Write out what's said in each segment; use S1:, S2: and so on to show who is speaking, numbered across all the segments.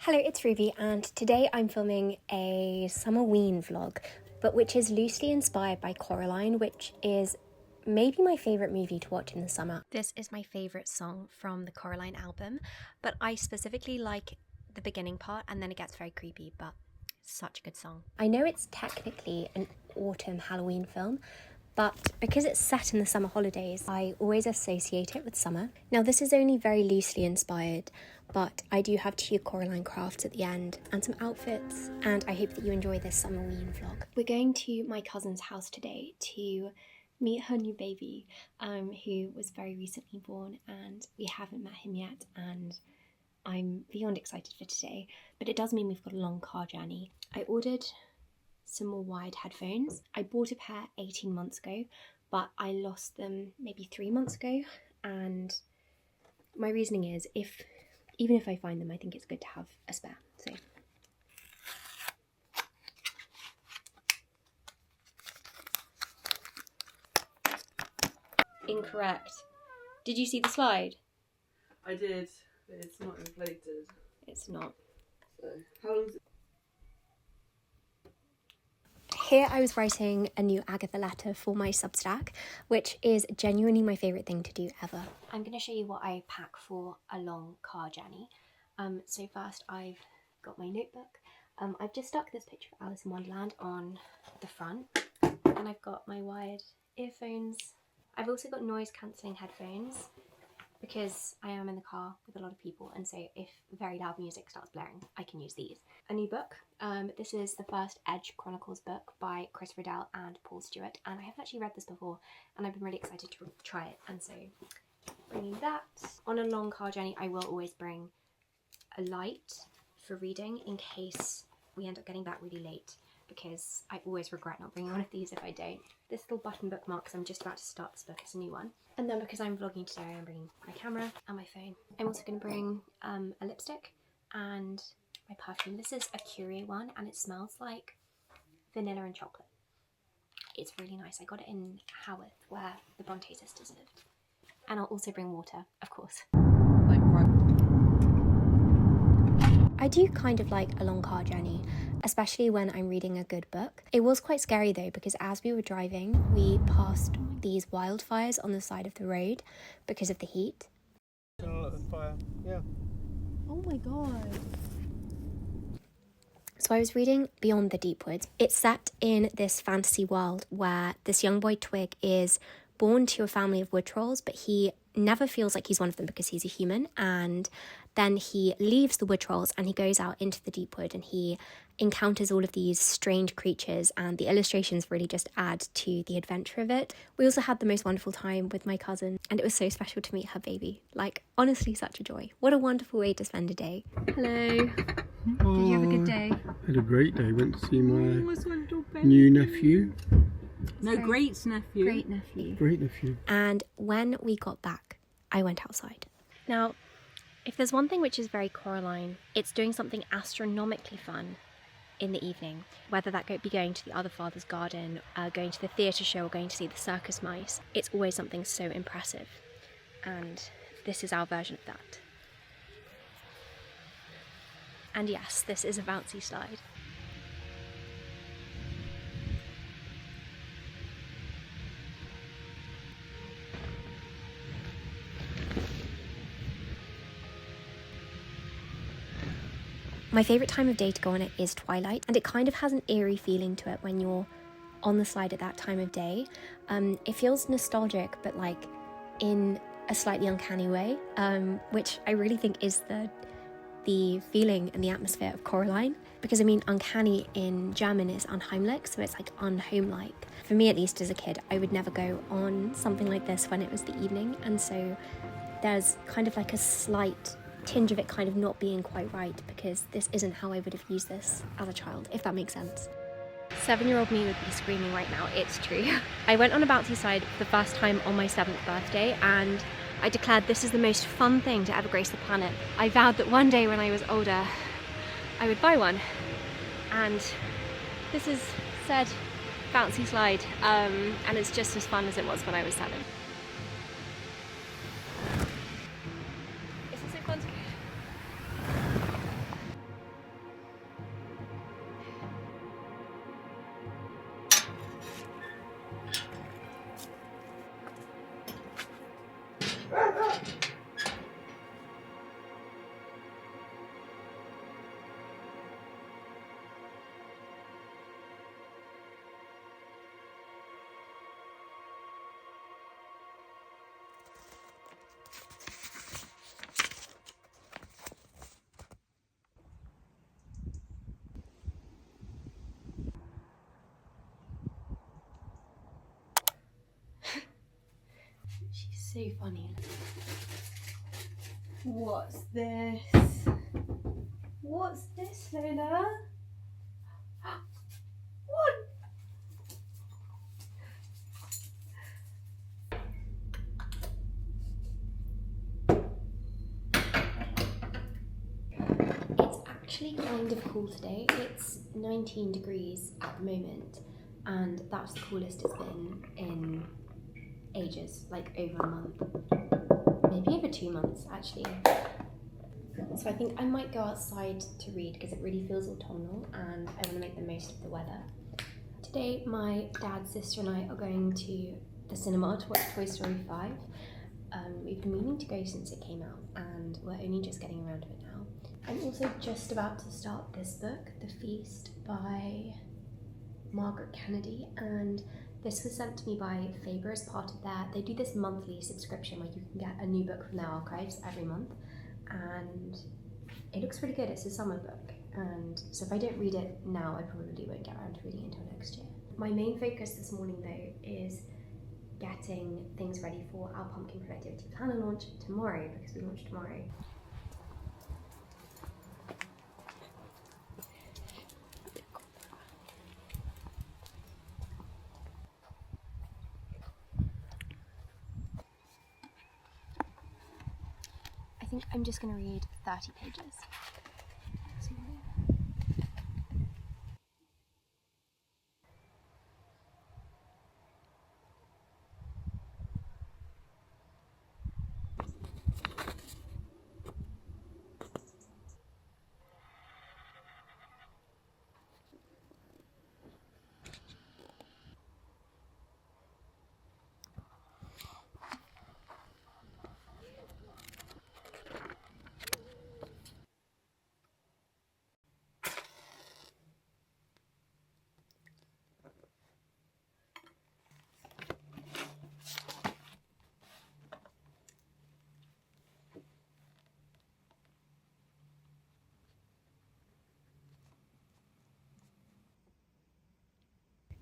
S1: Hello, it's Ruby, and today I'm filming a Summerween vlog, but which is loosely inspired by Coraline, which is maybe my favourite movie to watch in the summer. This is my favourite song from the Coraline album, but I specifically like the beginning part, and then it gets very creepy, but it's such a good song. I know it's technically an autumn Halloween film, but because it's set in the summer holidays, I always associate it with summer. Now, this is only very loosely inspired, but I do have 2 Coraline crafts at the end and some outfits, and I hope that you enjoy this Summerween vlog. We're going to my cousin's house today to meet her new baby, who was very recently born, and we haven't met him yet, and I'm beyond excited for today. But it does mean we've got a long car journey. I ordered some more wired headphones. I bought a pair 18 months ago, but I lost them maybe 3 months ago, and my reasoning is even if I find them, I think it's good to have a spare. So incorrect. Did you see the slide?
S2: I did, but it's not inflated.
S1: It's not.
S2: So how long is it?
S1: Here I was writing a new Agatha letter for my Substack, which is genuinely my favourite thing to do ever. I'm going to show you what I pack for a long car journey. So first I've got my notebook. I've just stuck this picture of Alice in Wonderland on the front, and I've got my wired earphones. I've also got noise cancelling headphones because I am in the car with a lot of people, and so if very loud music starts blaring, I can use these. A new book. This is the first Edge Chronicles book by Chris Riddell and Paul Stewart, and I haven't actually read this before, and I've been really excited to try it, and so bringing that. On a long car journey, I will always bring a light for reading in case we end up getting back really late, because I always regret not bringing one of these if I don't. This little button bookmark, because I'm just about to start this book, it's a new one. And then because I'm vlogging today, I'm bringing my camera and my phone. I'm also going to bring a lipstick and my perfume. This is a Curie one, and it smells like vanilla and chocolate. It's really nice. I got it in Haworth, where the Bronte sisters lived. And I'll also bring water, of course. I do kind of like a long car journey, especially when I'm reading a good book. It was quite scary though, because as we were driving, we passed these wildfires on the side of the road because of the heat.
S2: Fire, yeah.
S1: Oh my god. So I was reading Beyond the Deep Woods. It's set in this fantasy world where this young boy Twig is born to a family of wood trolls, but he never feels like he's one of them because he's a human, and then he leaves the wood trolls and he goes out into the deep wood and he encounters all of these strange creatures, and the illustrations really just add to the adventure of it. We also had the most wonderful time with my cousin, and it was so special to meet her baby. Like, honestly, such a joy. What a wonderful way to spend a day. Hello.
S3: Oh,
S1: did you have a good day?
S3: Had a great day. Went to see my new nephew.
S2: No, great nephew.
S1: Great nephew.
S3: Great nephew.
S1: And when we got back, I went outside. Now, if there's one thing which is very Coraline, it's doing something astronomically fun in the evening, whether that be going to the other father's garden, going to the theatre show, or going to see the circus mice. It's always something so impressive, and this is our version of that. And yes, this is a bouncy slide. My favourite time of day to go on it is twilight, and it kind of has an eerie feeling to it when you're on the slide at that time of day. It feels nostalgic, but like in a slightly uncanny way, which I really think is the feeling and the atmosphere of Coraline. Because I mean, uncanny in German is unheimlich, so it's like unhomelike. For me, at least as a kid, I would never go on something like this when it was the evening, and so there's kind of like a slight tinge of it kind of not being quite right, because this isn't how I would have used this as a child, if that makes sense. 7-year-old me would be screaming right now, it's true. I went on a bouncy slide for the first time on my 7th birthday, and I declared this is the most fun thing to ever grace the planet. I vowed that one day when I was older, I would buy one. And this is said bouncy slide, and it's just as fun as it was when I was 7. Isn't it so fun to go? She's so funny. What's this? What's this, Lola? What? It's actually kind of cool today. It's 19 degrees at the moment, and that's the coolest it's been in ages, like over a month, maybe over 2 months actually. So I think I might go outside to read because it really feels autumnal and I want to make the most of the weather. Today my dad, sister and I are going to the cinema to watch Toy Story 5. We've been meaning to go since it came out and we're only just getting around to it now. I'm also just about to start this book, The Feast by Margaret Kennedy, and this was sent to me by Faber as part of they do this monthly subscription where you can get a new book from their archives every month, and it looks really good. It's a summer book, and so if I don't read it now, I probably won't get around to reading it until next year. My main focus this morning though is getting things ready for our pumpkin productivity planner launch tomorrow, because we launch tomorrow. I think I'm just going to read 30 pages.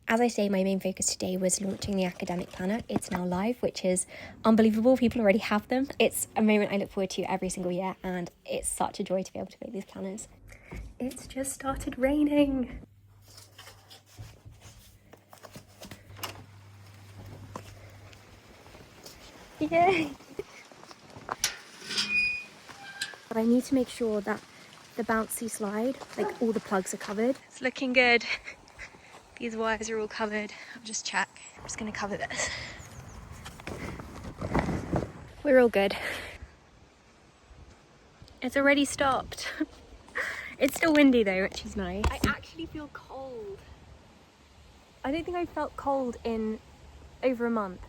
S1: As I say, my main focus today was launching the academic planner. It's now live, which is unbelievable. People already have them. It's a moment I look forward to every single year, and it's such a joy to be able to make these planners. It's just started raining. Yay! But I need to make sure that the bouncy slide, like all the plugs are covered. It's looking good. These wires are all covered. I'll just check. I'm just gonna cover this. We're all good. It's already stopped. It's still windy though, which is nice. I actually feel cold. I don't think I've felt cold in over a month.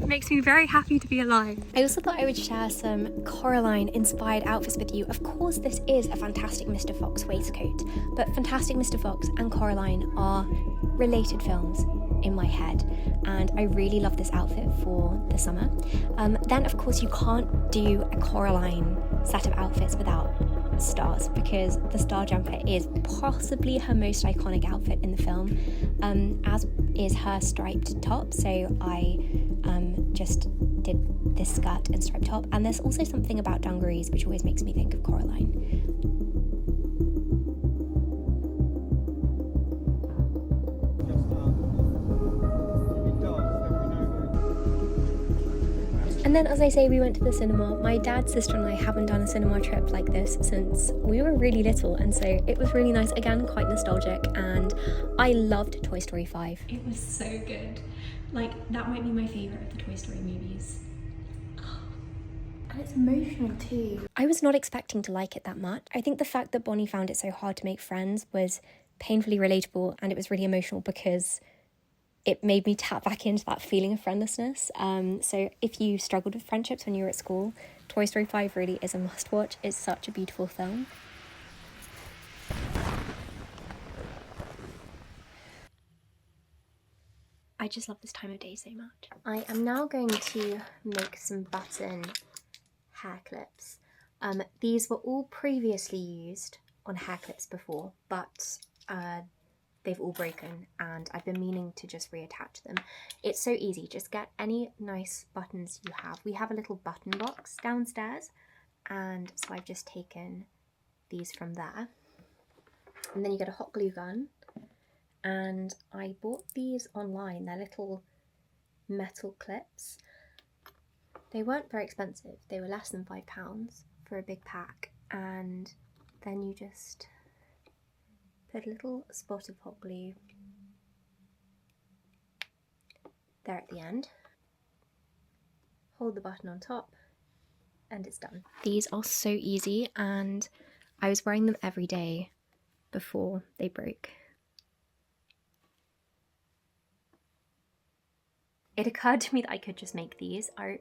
S1: Makes me very happy to be alive. I also thought I would share some Coraline-inspired outfits with you. Of course, this is a Fantastic Mr. Fox waistcoat, but Fantastic Mr. Fox and Coraline are related films in my head, and I really love this outfit for the summer. Then, of course, you can't do a Coraline set of outfits without stars, because the star jumper is possibly her most iconic outfit in the film, as is her striped top. So I just did this skirt and striped top, and there's also something about dungarees which always makes me think of Coraline. And then, as I say, we went to the cinema. My dad, sister and I haven't done a cinema trip like this since we were really little, and so it was really nice. Again, quite nostalgic, and I loved Toy Story 5. It was so good. Like, that might be my favourite of the Toy Story movies. And it's emotional too. I was not expecting to like it that much. I think the fact that Bonnie found it so hard to make friends was painfully relatable, and it was really emotional because it made me tap back into that feeling of friendlessness. So if you struggled with friendships when you were at school, Toy Story 5 really is a must watch. It's such a beautiful film. I just love this time of day so much. I am now going to make some button hair clips. These were all previously used on hair clips before, but they've all broken and I've been meaning to just reattach them. It's so easy, just get any nice buttons you have. We have a little button box downstairs, and so I've just taken these from there. And then you get a hot glue gun, and I bought these online. They're little metal clips. They weren't very expensive, they were less than £5 for a big pack, and then you just put a little spot of hot glue there at the end, hold the button on top, and it's done. These are so easy, and I was wearing them every day before they broke. It occurred to me that I could just make these. I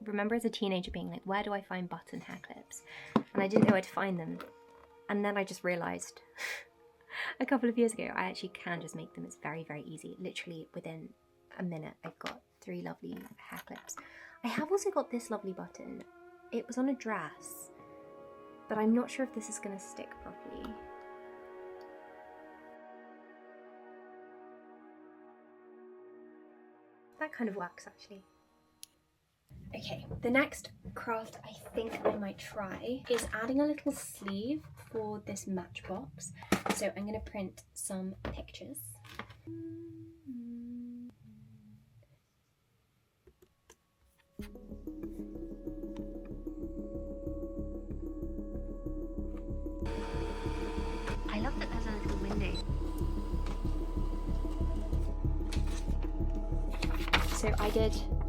S1: remember as a teenager being like, where do I find button hair clips? And I didn't know where to find them. And then I just realised a couple of years ago, I actually can just make them. It's very, very easy. Literally within a minute, I've got 3 lovely hair clips. I have also got this lovely button. It was on a dress, but I'm not sure if this is going to stick properly. That kind of works actually. Okay, the next craft I think I might try is adding a little sleeve for this matchbox. So I'm going to print some pictures. I love that there's a little window. So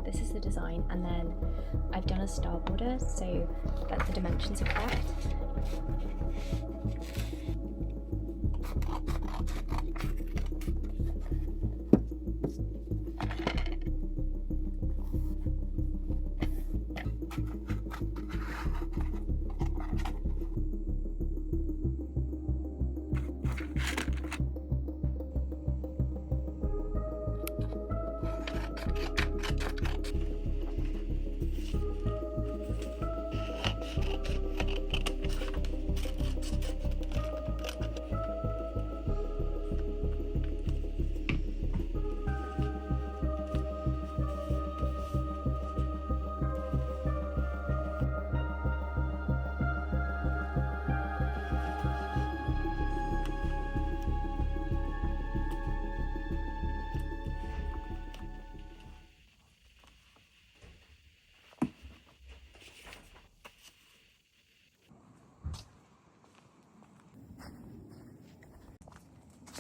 S1: this is the design, and then I've done a star border so that the dimensions are correct.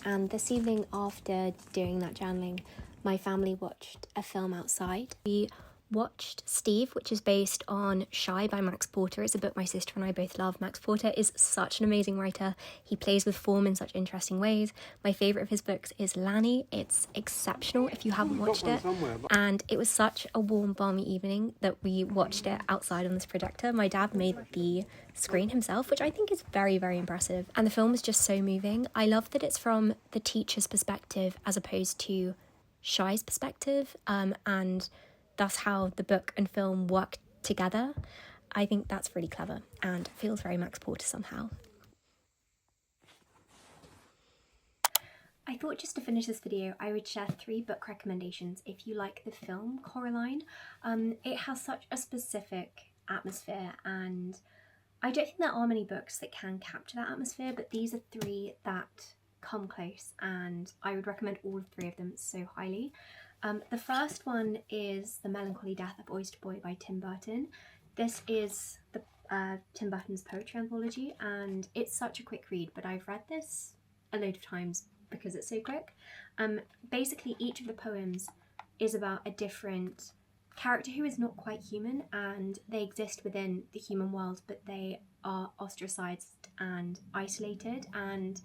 S1: And this evening, after doing that journaling, my family watched a film outside. We watched Steve, which is based on Shy by Max Porter. It's a book my sister and I both love. Max Porter is such an amazing writer. He plays with form in such interesting ways. My favourite of his books is Lanny. It's exceptional if you haven't watched it. And it was such a warm, balmy evening that we watched it outside on this projector. My dad made the screen himself, which I think is very, very impressive. And the film was just so moving. I love that it's from the teacher's perspective as opposed to Shy's perspective, and that's how the book and film work together. I think that's really clever and feels very Max Porter somehow. I thought just to finish this video, I would share 3 book recommendations if you like the film Coraline. It has such a specific atmosphere, and I don't think there are many books that can capture that atmosphere, but these are 3 that come close, and I would recommend all 3 of them so highly. The first one is The Melancholy Death of Oyster Boy by Tim Burton. This is the Tim Burton's poetry anthology, and it's such a quick read, but I've read this a load of times because it's so quick. Basically, each of the poems is about a different character who is not quite human, and they exist within the human world, but they are ostracized and isolated, and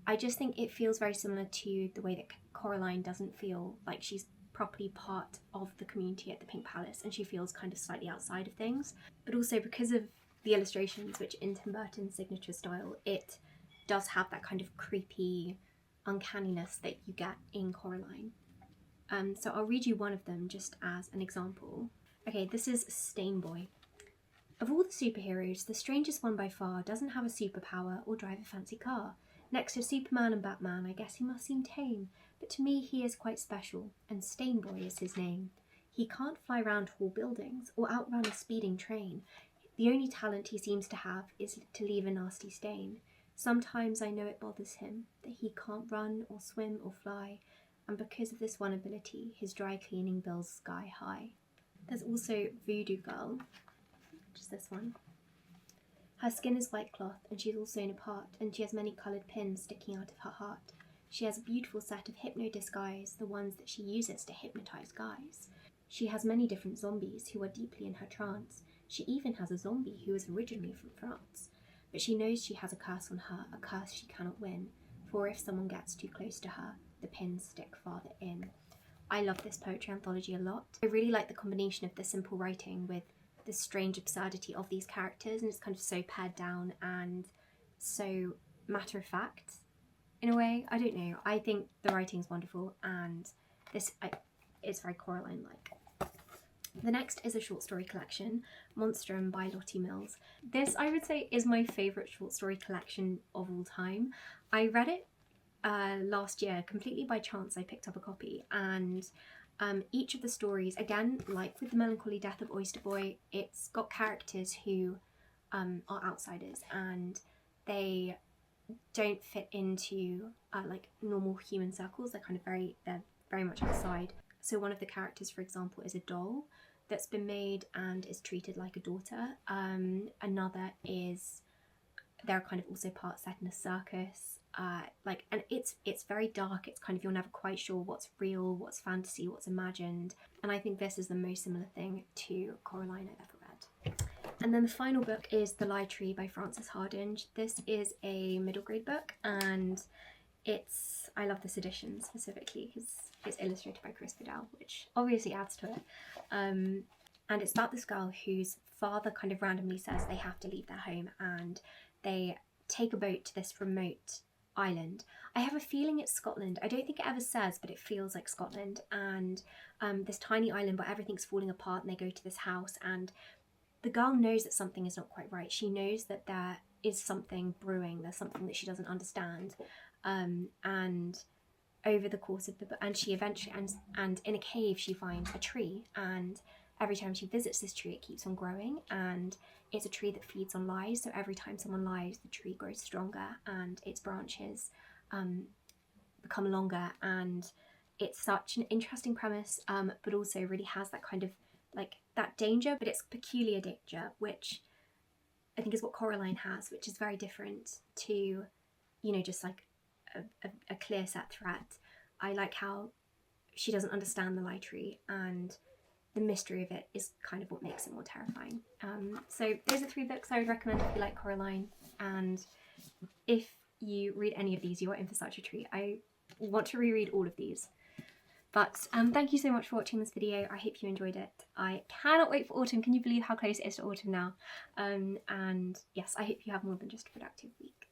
S1: I just think it feels very similar to the way that Coraline doesn't feel like she's properly part of the community at the Pink Palace, and she feels kind of slightly outside of things. But also because of the illustrations, which in Tim Burton's signature style, it does have that kind of creepy uncanniness that you get in Coraline. So I'll read you one of them just as an example. Okay, this is Stain Boy. Of all the superheroes, the strangest one by far doesn't have a superpower or drive a fancy car. Next to Superman and Batman, I guess he must seem tame, but to me he is quite special, and Stain Boy is his name. He can't fly round tall buildings or outrun a speeding train. The only talent he seems to have is to leave a nasty stain. Sometimes I know it bothers him that he can't run or swim or fly, and because of this one ability, his dry cleaning bill's sky high. There's also Voodoo Girl, which is this one. Her skin is white cloth, and she's all sewn apart, and she has many coloured pins sticking out of her heart. She has a beautiful set of hypno-disguise, the ones that she uses to hypnotise guys. She has many different zombies who are deeply in her trance. She even has a zombie who is originally from France. But she knows she has a curse on her, a curse she cannot win, for if someone gets too close to her, the pins stick farther in. I love this poetry anthology a lot. I really like the combination of the simple writing with the strange absurdity of these characters, and it's kind of so pared down and so matter of fact in a way. I don't know, I think the writing's wonderful, and this it's very Coraline-like. The next is a short story collection, Monstrum by Lottie Mills. This, I would say, is my favourite short story collection of all time. I read it last year completely by chance. I picked up a copy, and each of the stories, again, like with The Melancholy Death of Oyster Boy, it's got characters who are outsiders, and they don't fit into like normal human circles. They're very much outside. So one of the characters, for example, is a doll that's been made and is treated like a daughter. Another is, they're kind of also part set in a circus. And it's very dark. It's kind of, you're never quite sure what's real, what's fantasy, what's imagined. And I think this is the most similar thing to Coraline I've ever read. And then the final book is The Lie Tree by Frances Hardinge. This is a middle grade book, and I love this edition specifically because it's illustrated by Chris Fidel, which obviously adds to it. And it's about this girl whose father kind of randomly says they have to leave their home, and they take a boat to this remote island. I have a feeling it's Scotland. I don't think it ever says, but it feels like Scotland. And this tiny island where everything's falling apart, and they go to this house, and the girl knows that something is not quite right. She knows that there is something brewing. There's something that she doesn't understand. And over the course of the book, and she eventually, and in a cave she finds a tree, and every time she visits this tree it keeps on growing, and it's a tree that feeds on lies. So every time someone lies, the tree grows stronger and its branches become longer. And it's such an interesting premise, but also really has that kind of like that danger, but it's peculiar danger, which I think is what Coraline has, which is very different to, you know, just like a clear set threat. I like how she doesn't understand the lie tree, and the mystery of it is kind of what makes it more terrifying. So those are 3 books I would recommend if you like Coraline, and if you read any of these, you are in for such a treat. I want to reread all of these. But thank you so much for watching this video. I hope you enjoyed it. I cannot wait for autumn. Can you believe how close it is to autumn now? And yes, I hope you have more than just a productive week.